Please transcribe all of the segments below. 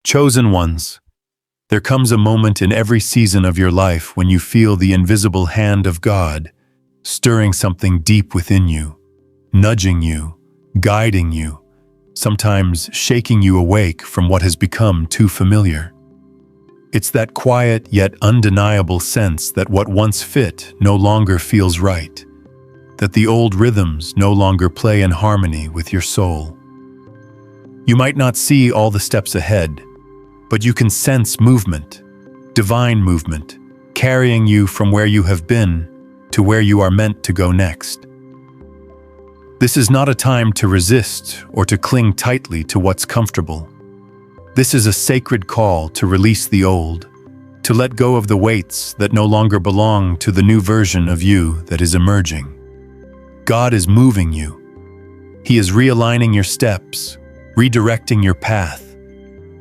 Chosen ones, there comes a moment in every season of your life when you feel the invisible hand of God stirring something deep within you, nudging you, guiding you, sometimes shaking you awake from what has become too familiar. It's that quiet yet undeniable sense that what once fit no longer feels right, that the old rhythms no longer play in harmony with your soul. You might not see all the steps ahead, but you can sense movement, divine movement, carrying you from where you have been to where you are meant to go next. This is not a time to resist or to cling tightly to what's comfortable. This is a sacred call to release the old, to let go of the weights that no longer belong to the new version of you that is emerging. God is moving you. He is realigning your steps, redirecting your path,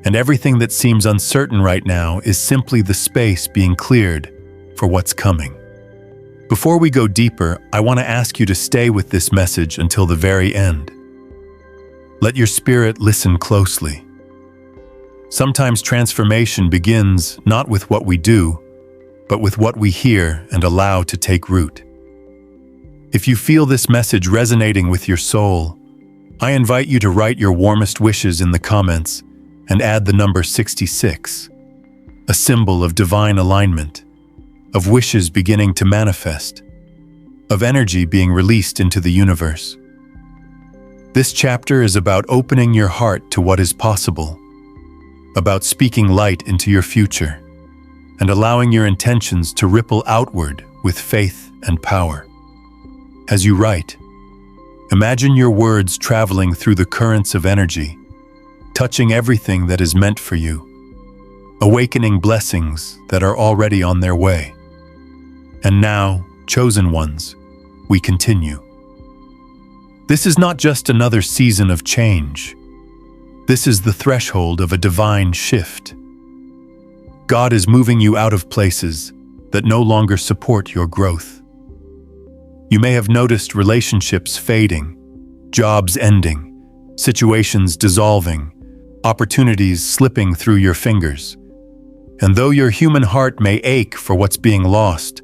and everything that seems uncertain right now is simply the space being cleared for what's coming. Before we go deeper, I want to ask you to stay with this message until the very end. Let your spirit listen closely. Sometimes transformation begins not with what we do, but with what we hear and allow to take root. If you feel this message resonating with your soul, I invite you to write your warmest wishes in the comments and add the number 66, a symbol of divine alignment, of wishes beginning to manifest, of energy being released into the universe. This chapter is about opening your heart to what is possible, about speaking light into your future, and allowing your intentions to ripple outward with faith and power. As you write, imagine your words traveling through the currents of energy, touching everything that is meant for you, awakening blessings that are already on their way. And now, chosen ones, we continue. This is not just another season of change. This is the threshold of a divine shift. God is moving you out of places that no longer support your growth. You may have noticed relationships fading, jobs ending, situations dissolving, opportunities slipping through your fingers. And though your human heart may ache for what's being lost,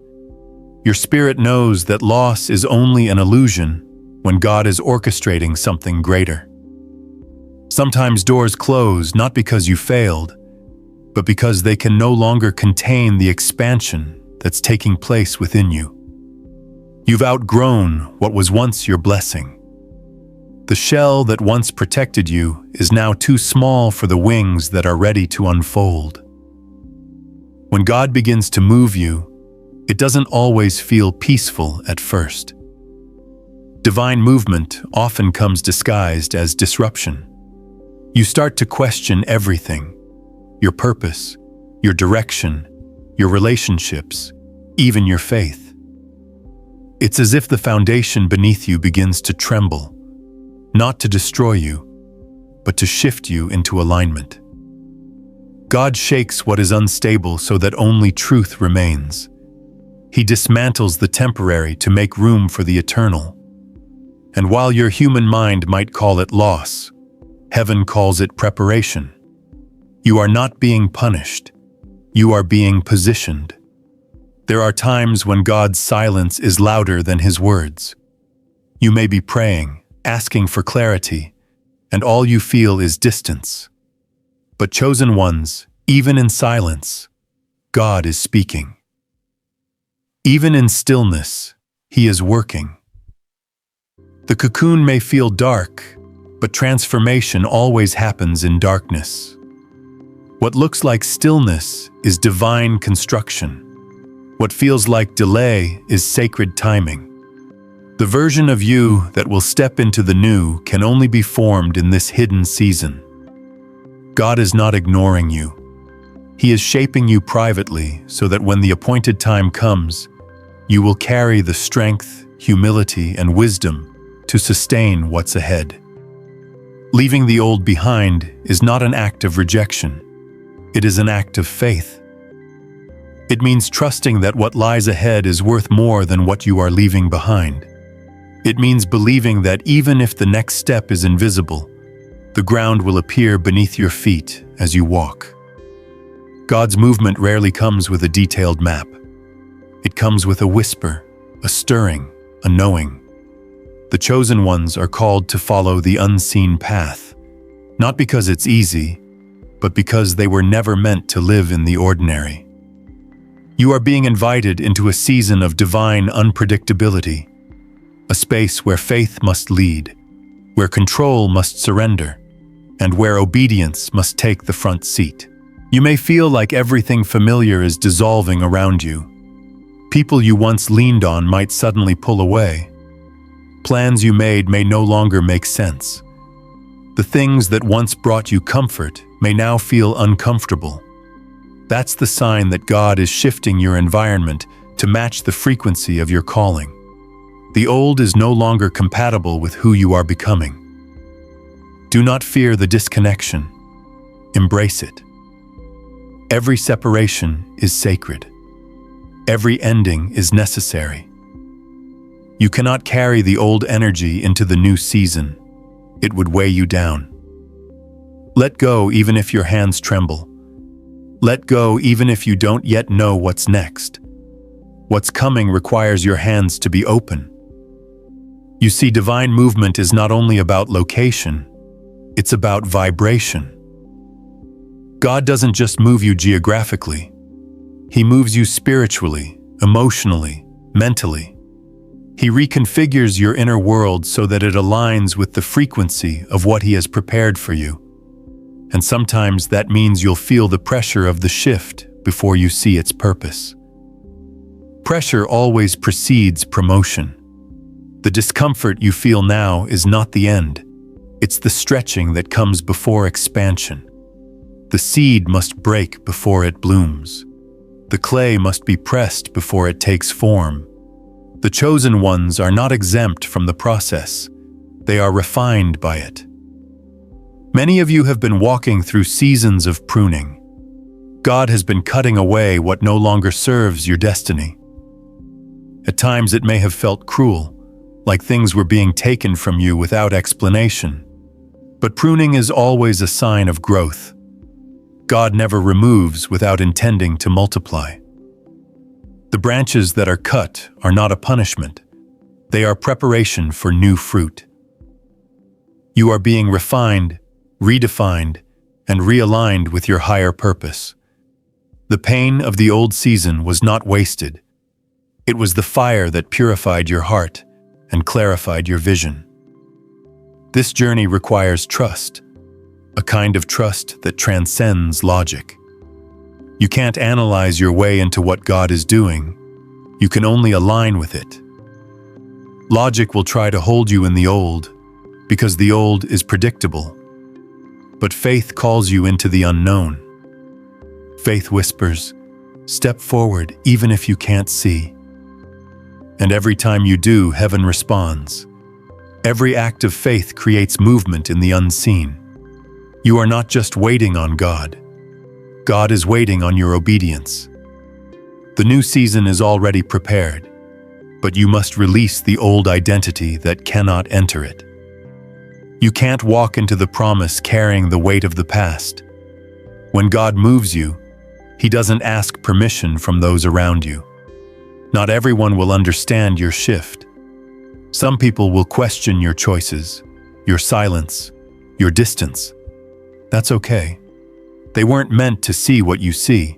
your spirit knows that loss is only an illusion when God is orchestrating something greater. Sometimes doors close not because you failed, but because they can no longer contain the expansion that's taking place within you. You've outgrown what was once your blessing. The shell that once protected you is now too small for the wings that are ready to unfold. When God begins to move you, it doesn't always feel peaceful at first. Divine movement often comes disguised as disruption. You start to question everything: your purpose, your direction, your relationships, even your faith. It's as if the foundation beneath you begins to tremble, not to destroy you, but to shift you into alignment. God shakes what is unstable so that only truth remains. He dismantles the temporary to make room for the eternal. And while your human mind might call it loss, heaven calls it preparation. You are not being punished. You are being positioned. There are times when God's silence is louder than His words. You may be praying, asking for clarity, and all you feel is distance. But chosen ones, even in silence, God is speaking. Even in stillness, He is working. The cocoon may feel dark, but transformation always happens in darkness. What looks like stillness is divine construction. What feels like delay is sacred timing. The version of you that will step into the new can only be formed in this hidden season. God is not ignoring you. He is shaping you privately so that when the appointed time comes, you will carry the strength, humility, and wisdom to sustain what's ahead. Leaving the old behind is not an act of rejection. It is an act of faith. It means trusting that what lies ahead is worth more than what you are leaving behind. It means believing that even if the next step is invisible, the ground will appear beneath your feet as you walk. God's movement rarely comes with a detailed map. It comes with a whisper, a stirring, a knowing. The chosen ones are called to follow the unseen path, not because it's easy, but because they were never meant to live in the ordinary. You are being invited into a season of divine unpredictability, a space where faith must lead, where control must surrender, and where obedience must take the front seat. You may feel like everything familiar is dissolving around you. People you once leaned on might suddenly pull away. Plans you made may no longer make sense. The things that once brought you comfort may now feel uncomfortable. That's the sign that God is shifting your environment to match the frequency of your calling. The old is no longer compatible with who you are becoming. Do not fear the disconnection. Embrace it. Every separation is sacred. Every ending is necessary. You cannot carry the old energy into the new season. It would weigh you down. Let go even if your hands tremble. Let go even if you don't yet know what's next. What's coming requires your hands to be open. You see, divine movement is not only about location, it's about vibration. God doesn't just move you geographically. He moves you spiritually, emotionally, mentally. He reconfigures your inner world so that it aligns with the frequency of what He has prepared for you. And sometimes that means you'll feel the pressure of the shift before you see its purpose. Pressure always precedes promotion. The discomfort you feel now is not the end. It's the stretching that comes before expansion. The seed must break before it blooms. The clay must be pressed before it takes form. The chosen ones are not exempt from the process. They are refined by it. Many of you have been walking through seasons of pruning. God has been cutting away what no longer serves your destiny. At times it may have felt cruel, like things were being taken from you without explanation. But pruning is always a sign of growth. God never removes without intending to multiply. The branches that are cut are not a punishment. They are preparation for new fruit. You are being refined, redefined, and realigned with your higher purpose. The pain of the old season was not wasted. It was the fire that purified your heart and clarified your vision. This journey requires trust, a kind of trust that transcends logic. You can't analyze your way into what God is doing. You can only align with it. Logic will try to hold you in the old, because the old is predictable. But faith calls you into the unknown. Faith whispers, "Step forward even if you can't see." And every time you do, heaven responds. Every act of faith creates movement in the unseen. You are not just waiting on God. God is waiting on your obedience. The new season is already prepared, but you must release the old identity that cannot enter it. You can't walk into the promise carrying the weight of the past. When God moves you, He doesn't ask permission from those around you. Not everyone will understand your shift. Some people will question your choices, your silence, your distance. That's okay. They weren't meant to see what you see.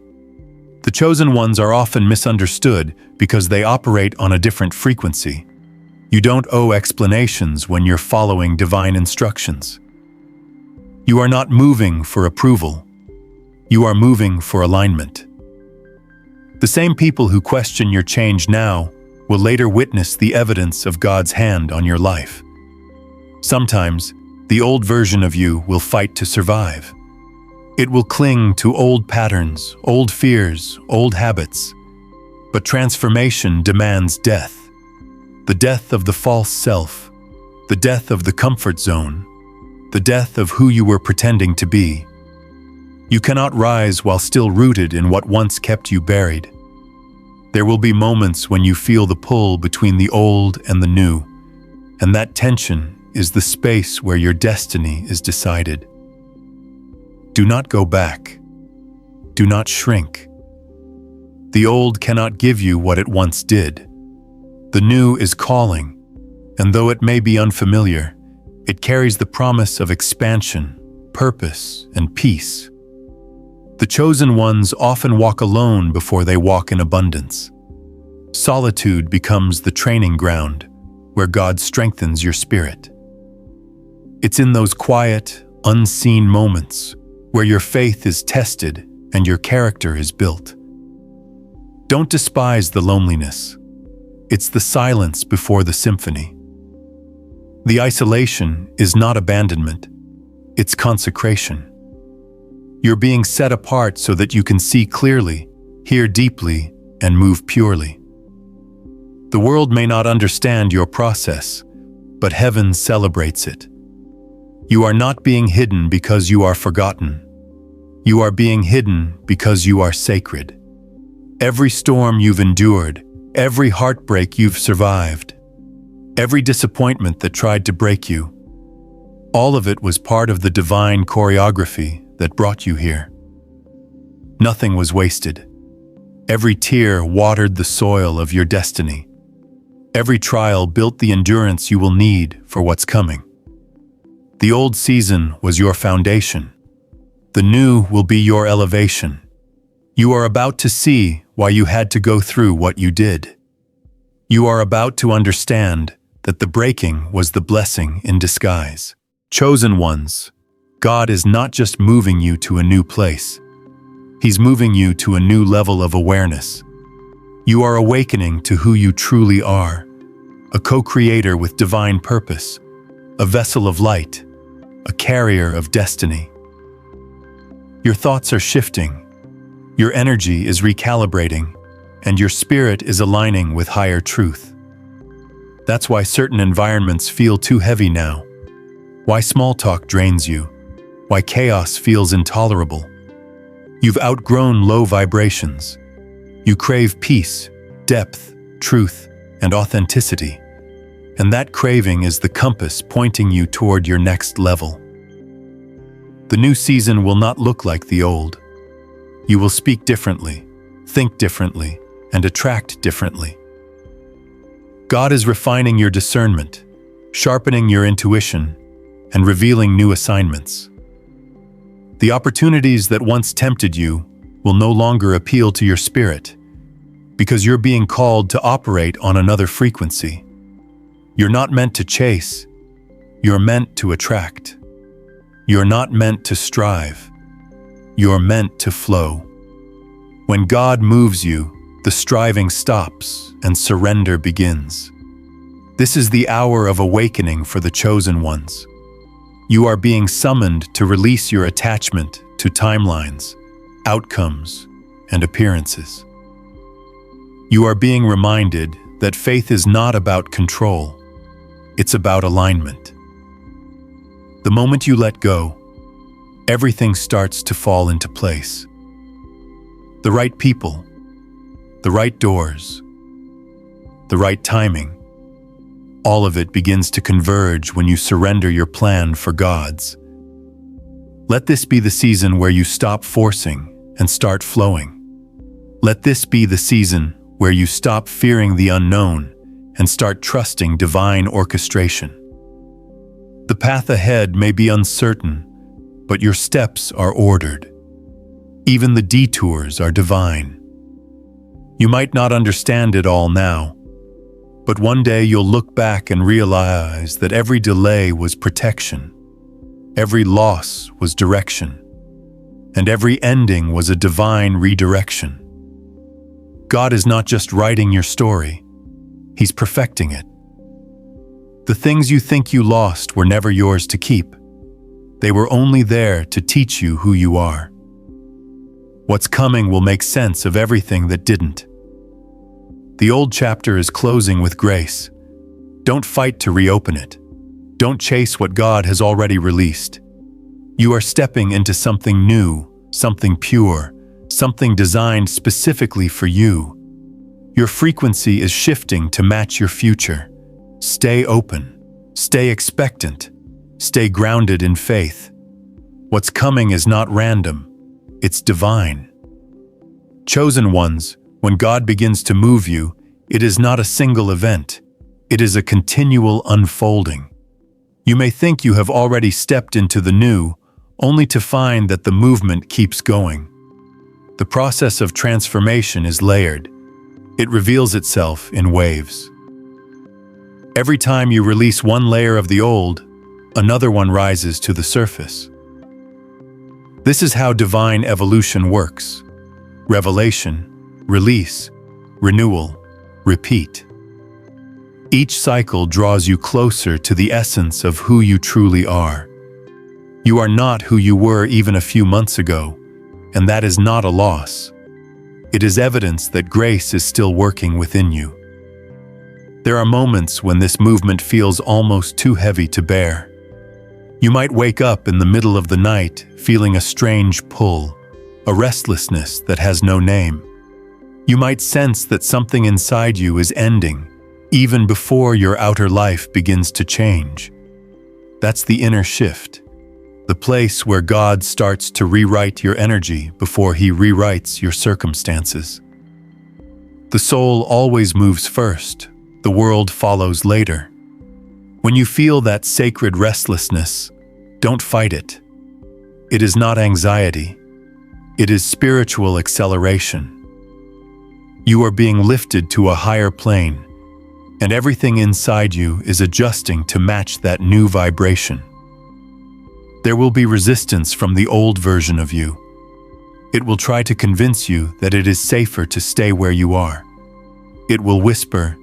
The chosen ones are often misunderstood because they operate on a different frequency. You don't owe explanations when you're following divine instructions. You are not moving for approval. You are moving for alignment. The same people who question your change now will later witness the evidence of God's hand on your life. Sometimes, the old version of you will fight to survive. It will cling to old patterns, old fears, old habits. But transformation demands death. The death of the false self, the death of the comfort zone, the death of who you were pretending to be. You cannot rise while still rooted in what once kept you buried. There will be moments when you feel the pull between the old and the new, and that tension is the space where your destiny is decided. Do not go back. Do not shrink. The old cannot give you what it once did. The new is calling, and though it may be unfamiliar, it carries the promise of expansion, purpose, and peace. The chosen ones often walk alone before they walk in abundance. Solitude becomes the training ground where God strengthens your spirit. It's in those quiet, unseen moments where your faith is tested and your character is built. Don't despise the loneliness. It's the silence before the symphony. The isolation is not abandonment, it's consecration. You're being set apart so that you can see clearly, hear deeply, and move purely. The world may not understand your process, but heaven celebrates it. You are not being hidden because you are forgotten. You are being hidden because you are sacred. Every storm you've endured, every heartbreak you've survived, every disappointment that tried to break you, all of it was part of the divine choreography that brought you here. Nothing was wasted. Every tear watered the soil of your destiny. Every trial built the endurance you will need for what's coming. The old season was your foundation. The new will be your elevation. You are about to see why you had to go through what you did. You are about to understand that the breaking was the blessing in disguise. Chosen ones, God is not just moving you to a new place. He's moving you to a new level of awareness. You are awakening to who you truly are, a co-creator with divine purpose, a vessel of light, a carrier of destiny. Your thoughts are shifting, your energy is recalibrating, and your spirit is aligning with higher truth. That's why certain environments feel too heavy now, why small talk drains you, why chaos feels intolerable. You've outgrown low vibrations. You crave peace, depth, truth, and authenticity. And that craving is the compass pointing you toward your next level. The new season will not look like the old. You will speak differently, think differently, and attract differently. God is refining your discernment, sharpening your intuition, and revealing new assignments. The opportunities that once tempted you will no longer appeal to your spirit, because you're being called to operate on another frequency. You're not meant to chase, you're meant to attract. You're not meant to strive, you're meant to flow. When God moves you, the striving stops and surrender begins. This is the hour of awakening for the chosen ones. You are being summoned to release your attachment to timelines, outcomes, and appearances. You are being reminded that faith is not about control, it's about alignment. The moment you let go, everything starts to fall into place. The right people, the right doors, the right timing, all of it begins to converge when you surrender your plan for God's. Let this be the season where you stop forcing and start flowing. Let this be the season where you stop fearing the unknown and start trusting divine orchestration. The path ahead may be uncertain, but your steps are ordered. Even the detours are divine. You might not understand it all now, but one day you'll look back and realize that every delay was protection, every loss was direction, and every ending was a divine redirection. God is not just writing your story, He's perfecting it. The things you think you lost were never yours to keep. They were only there to teach you who you are. What's coming will make sense of everything that didn't. The old chapter is closing with grace. Don't fight to reopen it. Don't chase what God has already released. You are stepping into something new, something pure, something designed specifically for you. Your frequency is shifting to match your future. Stay open, stay expectant, stay grounded in faith. What's coming is not random, it's divine. Chosen ones, when God begins to move you, it is not a single event. It is a continual unfolding. You may think you have already stepped into the new, only to find that the movement keeps going. The process of transformation is layered. It reveals itself in waves. Every time you release one layer of the old, another one rises to the surface. This is how divine evolution works. Revelation, release, renewal, repeat. Each cycle draws you closer to the essence of who you truly are. You are not who you were even a few months ago, and that is not a loss. It is evidence that grace is still working within you. There are moments when this movement feels almost too heavy to bear. You might wake up in the middle of the night feeling a strange pull, a restlessness that has no name. You might sense that something inside you is ending, even before your outer life begins to change. That's the inner shift, the place where God starts to rewrite your energy before He rewrites your circumstances. The soul always moves first, the world follows later. When you feel that sacred restlessness, don't fight it. It is not anxiety. It is spiritual acceleration. You are being lifted to a higher plane, and everything inside you is adjusting to match that new vibration. There will be resistance from the old version of you. It will try to convince you that it is safer to stay where you are. It will whisper,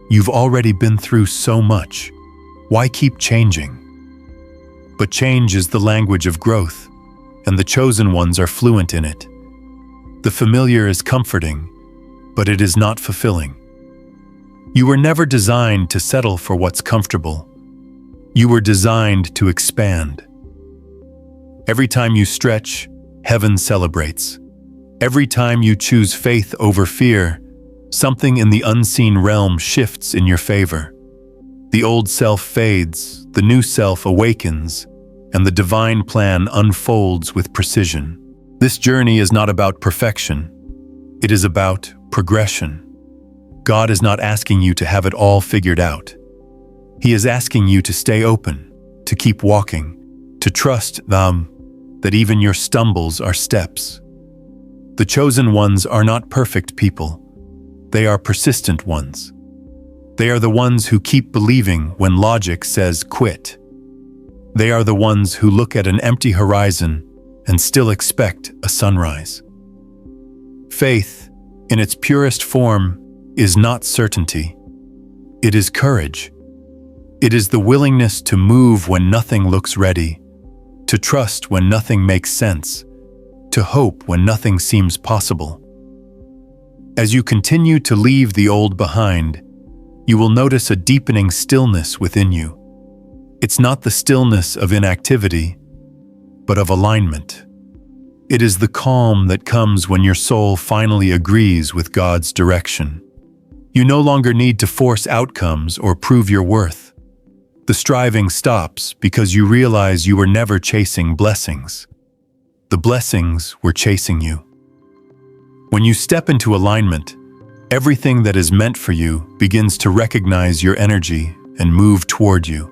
"You've already been through so much. Why keep changing?" But change is the language of growth, and the chosen ones are fluent in it. The familiar is comforting, but it is not fulfilling. You were never designed to settle for what's comfortable. You were designed to expand. Every time you stretch, heaven celebrates. Every time you choose faith over fear, something in the unseen realm shifts in your favor. The old self fades, the new self awakens, and the divine plan unfolds with precision. This journey is not about perfection. It is about progression. God is not asking you to have it all figured out. He is asking you to stay open, to keep walking, to trust that even your stumbles are steps. The chosen ones are not perfect people. They are persistent ones. They are the ones who keep believing when logic says quit. They are the ones who look at an empty horizon and still expect a sunrise. Faith, in its purest form, is not certainty. It is courage. It is the willingness to move when nothing looks ready, to trust when nothing makes sense, to hope when nothing seems possible. As you continue to leave the old behind, you will notice a deepening stillness within you. It's not the stillness of inactivity, but of alignment. It is the calm that comes when your soul finally agrees with God's direction. You no longer need to force outcomes or prove your worth. The striving stops because you realize you were never chasing blessings. The blessings were chasing you. When you step into alignment, everything that is meant for you begins to recognize your energy and move toward you.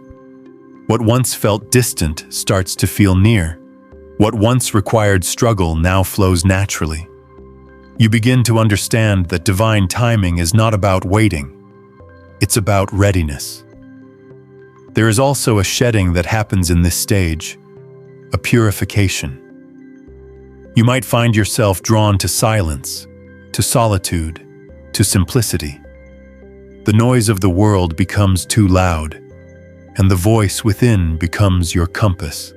What once felt distant starts to feel near. What once required struggle now flows naturally. You begin to understand that divine timing is not about waiting. It's about readiness. There is also a shedding that happens in this stage, a purification. You might find yourself drawn to silence, to solitude, to simplicity. The noise of the world becomes too loud, and the voice within becomes your compass.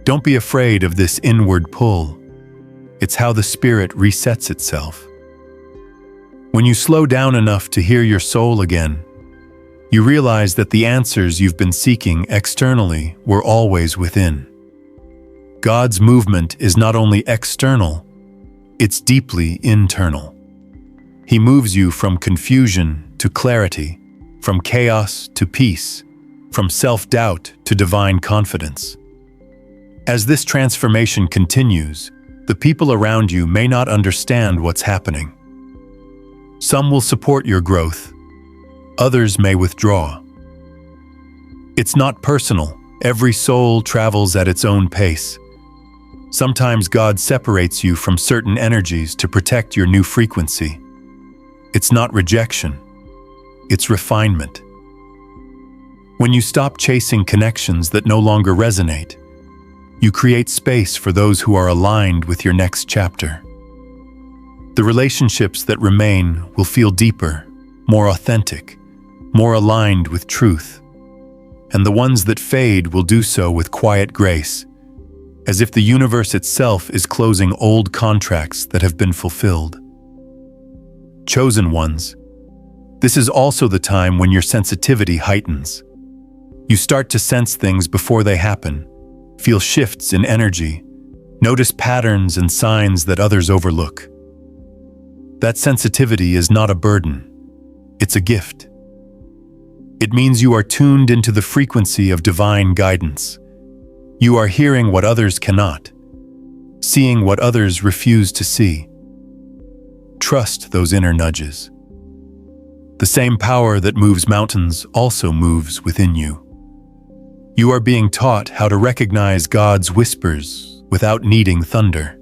Don't be afraid of this inward pull. It's how the spirit resets itself. When you slow down enough to hear your soul again, you realize that the answers you've been seeking externally were always within. God's movement is not only external, it's deeply internal. He moves you from confusion to clarity, from chaos to peace, from self-doubt to divine confidence. As this transformation continues, the people around you may not understand what's happening. Some will support your growth, others may withdraw. It's not personal. Every soul travels at its own pace. Sometimes God separates you from certain energies to protect your new frequency. It's not rejection, it's refinement. When you stop chasing connections that no longer resonate, you create space for those who are aligned with your next chapter. The relationships that remain will feel deeper, more authentic, more aligned with truth. And the ones that fade will do so with quiet grace, as if the universe itself is closing old contracts that have been fulfilled. Chosen ones, this is also the time when your sensitivity heightens. You start to sense things before they happen, feel shifts in energy, notice patterns and signs that others overlook. That sensitivity is not a burden, it's a gift. It means you are tuned into the frequency of divine guidance. You are hearing what others cannot, seeing what others refuse to see. Trust those inner nudges. The same power that moves mountains also moves within you. You are being taught how to recognize God's whispers without needing thunder.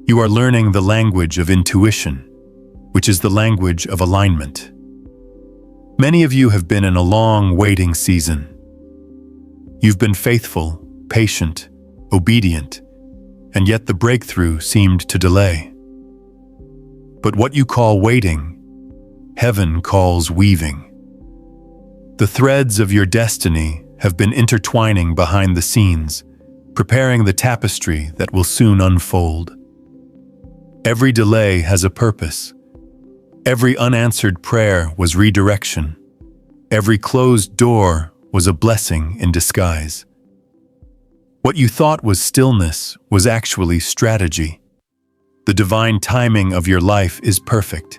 You are learning the language of intuition, which is the language of alignment. Many of you have been in a long waiting season. You've been faithful, patient, obedient, and yet the breakthrough seemed to delay. But what you call waiting, heaven calls weaving. The threads of your destiny have been intertwining behind the scenes, preparing the tapestry that will soon unfold. Every delay has a purpose. Every unanswered prayer was redirection. Every closed door was a blessing in disguise. What you thought was stillness was actually strategy. The divine timing of your life is perfect,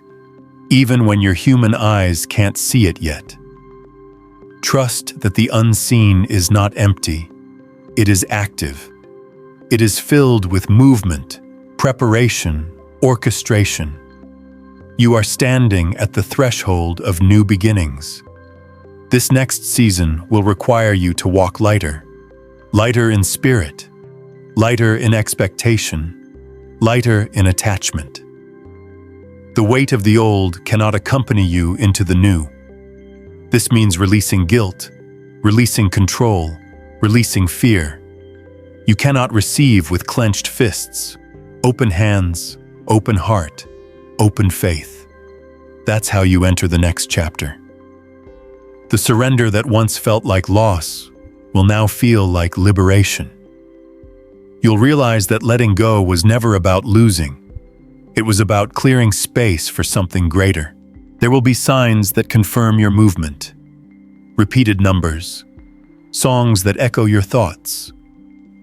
even when your human eyes can't see it yet. Trust that the unseen is not empty. It is active. It is filled with movement, preparation, orchestration. You are standing at the threshold of new beginnings. This next season will require you to walk lighter. Lighter in spirit, lighter in expectation, lighter in attachment. The weight of the old cannot accompany you into the new. This means releasing guilt, releasing control, releasing fear. You cannot receive with clenched fists. Open hands, open heart, open faith. That's how you enter the next chapter. The surrender that once felt like loss will now feel like liberation. You'll realize that letting go was never about losing. It was about clearing space for something greater. There will be signs that confirm your movement, repeated numbers, songs that echo your thoughts,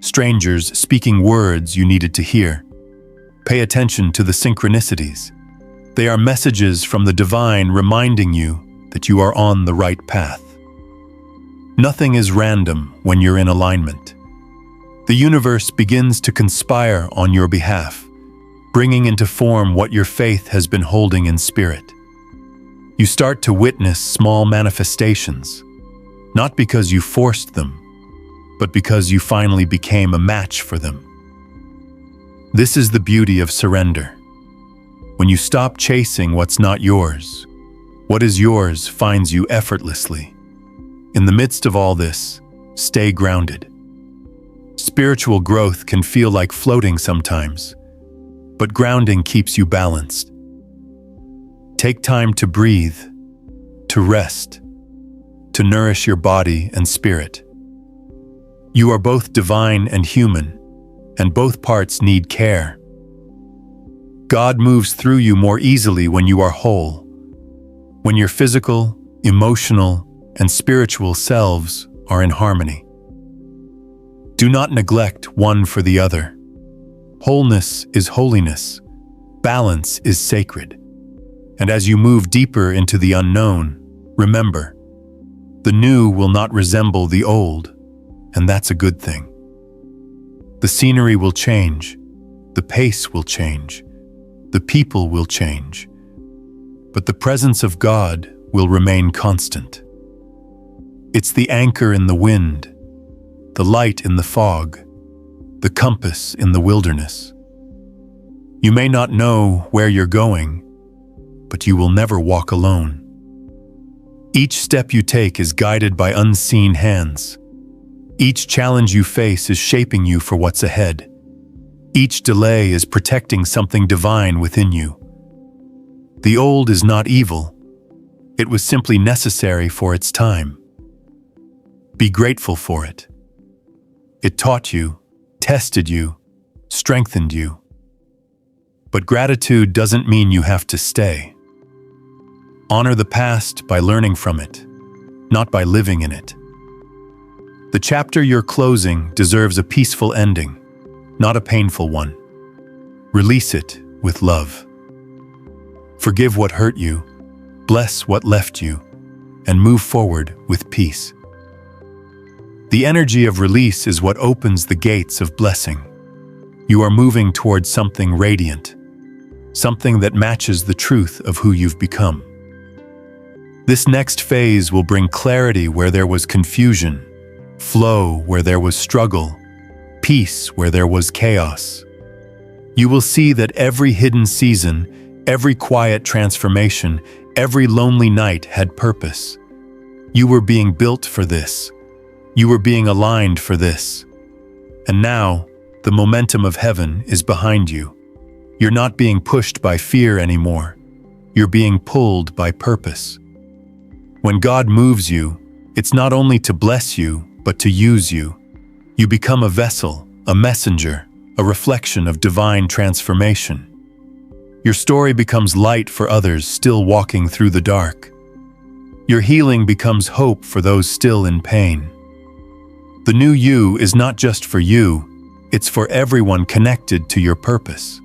strangers speaking words you needed to hear. Pay attention to the synchronicities. They are messages from the divine reminding you that you are on the right path. Nothing is random when you're in alignment. The universe begins to conspire on your behalf, bringing into form what your faith has been holding in spirit. You start to witness small manifestations, not because you forced them, but because you finally became a match for them. This is the beauty of surrender. When you stop chasing what's not yours, what is yours finds you effortlessly. In the midst of all this, stay grounded. Spiritual growth can feel like floating sometimes, but grounding keeps you balanced. Take time to breathe, to rest, to nourish your body and spirit. You are both divine and human, and both parts need care. God moves through you more easily when you are whole, when your physical, emotional, and spiritual selves are in harmony. Do not neglect one for the other. Wholeness is holiness. Balance is sacred. And as you move deeper into the unknown, remember, the new will not resemble the old, and that's a good thing. The scenery will change, the pace will change, the people will change, but the presence of God will remain constant. It's the anchor in the wind, the light in the fog, the compass in the wilderness. You may not know where you're going, but you will never walk alone. Each step you take is guided by unseen hands. Each challenge you face is shaping you for what's ahead. Each delay is protecting something divine within you. The old is not evil. It was simply necessary for its time. Be grateful for it. It taught you, tested you, strengthened you. But gratitude doesn't mean you have to stay. Honor the past by learning from it, not by living in it. The chapter you're closing deserves a peaceful ending, not a painful one. Release it with love. Forgive what hurt you, bless what left you, and move forward with peace. The energy of release is what opens the gates of blessing. You are moving towards something radiant, something that matches the truth of who you've become. This next phase will bring clarity where there was confusion, flow where there was struggle, peace where there was chaos. You will see that every hidden season, every quiet transformation, every lonely night had purpose. You were being built for this. You were being aligned for this. And now, the momentum of heaven is behind you. You're not being pushed by fear anymore. You're being pulled by purpose. When God moves you, it's not only to bless you, but to use you. You become a vessel, a messenger, a reflection of divine transformation. Your story becomes light for others still walking through the dark. Your healing becomes hope for those still in pain. The new you is not just for you, it's for everyone connected to your purpose.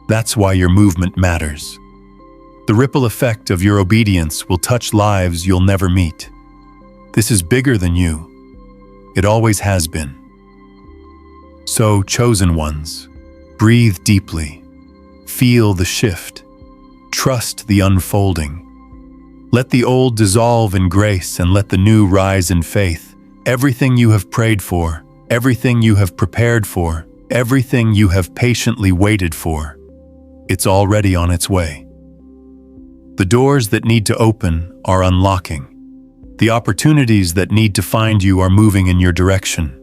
That's why your movement matters. The ripple effect of your obedience will touch lives you'll never meet. This is bigger than you. It always has been. So, chosen ones, breathe deeply. Feel the shift. Trust the unfolding. Let the old dissolve in grace and let the new rise in faith. Everything you have prayed for, everything you have prepared for, everything you have patiently waited for, it's already on its way. The doors that need to open are unlocking. The opportunities that need to find you are moving in your direction.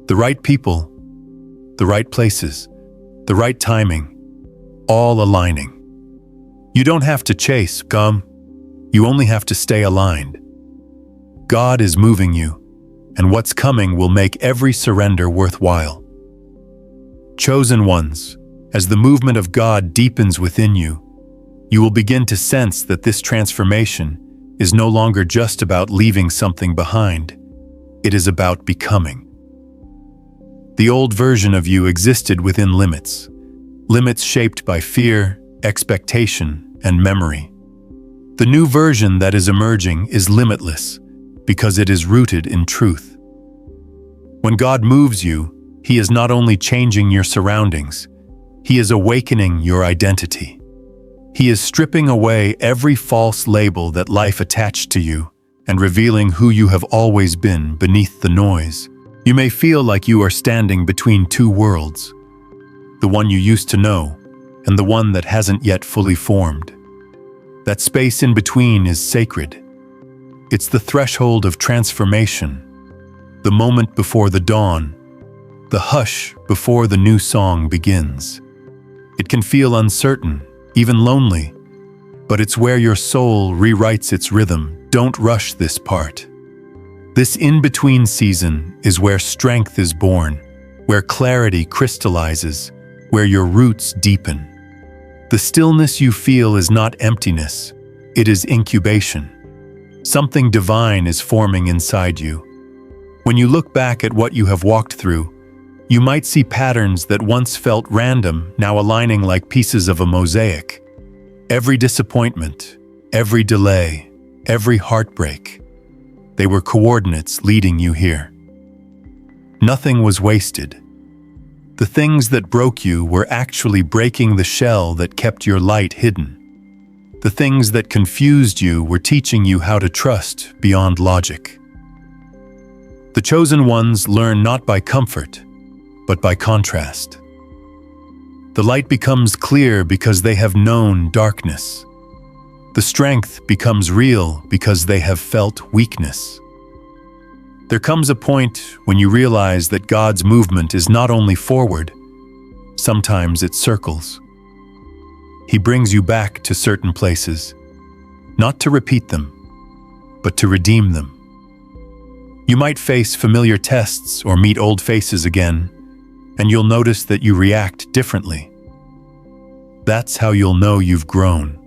The right people, the right places, the right timing, all aligning. You don't have to chase, you only have to stay aligned. God is moving you, and what's coming will make every surrender worthwhile. Chosen ones, as the movement of God deepens within you, you will begin to sense that this transformation is no longer just about leaving something behind. It is about becoming. The old version of you existed within limits shaped by fear, expectation, and memory. The new version that is emerging is limitless because it is rooted in truth. When God moves you, He is not only changing your surroundings, He is awakening your identity. He is stripping away every false label that life attached to you and revealing who you have always been beneath the noise. You may feel like you are standing between two worlds, the one you used to know and the one that hasn't yet fully formed. That space in between is sacred. It's the threshold of transformation, the moment before the dawn, the hush before the new song begins. It can feel uncertain, even lonely, but it's where your soul rewrites its rhythm. Don't rush this part. This in-between season is where strength is born, where clarity crystallizes, where your roots deepen. The stillness you feel is not emptiness, it is incubation. Something divine is forming inside you. When you look back at what you have walked through, you might see patterns that once felt random now aligning like pieces of a mosaic. Every disappointment, every delay, every heartbreak, they were coordinates leading you here. Nothing was wasted. The things that broke you were actually breaking the shell that kept your light hidden. The things that confused you were teaching you how to trust beyond logic. The chosen ones learn not by comfort, but by contrast. The light becomes clear because they have known darkness. The strength becomes real because they have felt weakness. There comes a point when you realize that God's movement is not only forward, sometimes it circles. He brings you back to certain places, not to repeat them, but to redeem them. You might face familiar tests or meet old faces again, and you'll notice that you react differently. That's how you'll know you've grown.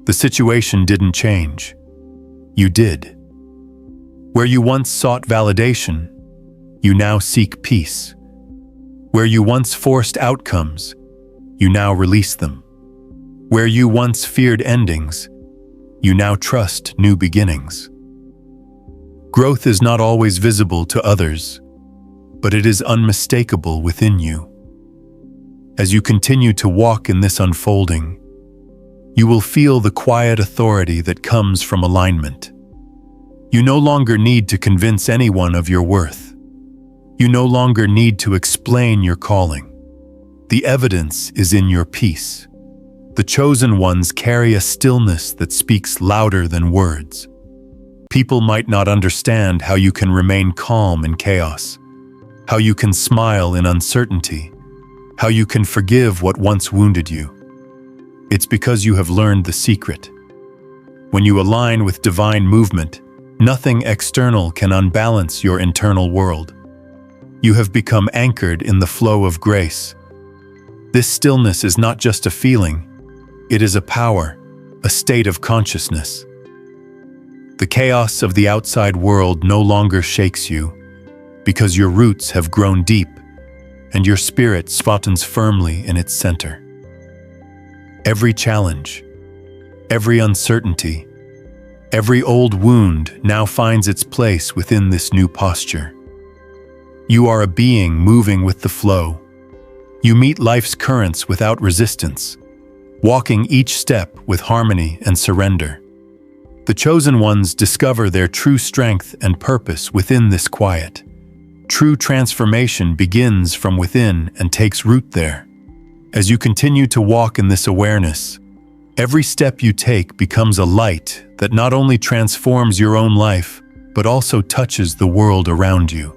The situation didn't change. You did. Where you once sought validation, you now seek peace. Where you once forced outcomes, you now release them. Where you once feared endings, you now trust new beginnings. Growth is not always visible to others, but it is unmistakable within you. As you continue to walk in this unfolding, you will feel the quiet authority that comes from alignment. You no longer need to convince anyone of your worth. You no longer need to explain your calling. The evidence is in your peace. The chosen ones carry a stillness that speaks louder than words. People might not understand how you can remain calm in chaos, how you can smile in uncertainty, how you can forgive what once wounded you. It's because you have learned the secret. When you align with divine movement, nothing external can unbalance your internal world. You have become anchored in the flow of grace. This stillness is not just a feeling, it is a power, a state of consciousness. The chaos of the outside world no longer shakes you, because your roots have grown deep, and your spirit stands firmly in its center. Every challenge, every uncertainty, every old wound now finds its place within this new posture. You are a being moving with the flow. You meet life's currents without resistance, walking each step with harmony and surrender. The chosen ones discover their true strength and purpose within this quiet. True transformation begins from within and takes root there. As you continue to walk in this awareness, every step you take becomes a light that not only transforms your own life, but also touches the world around you.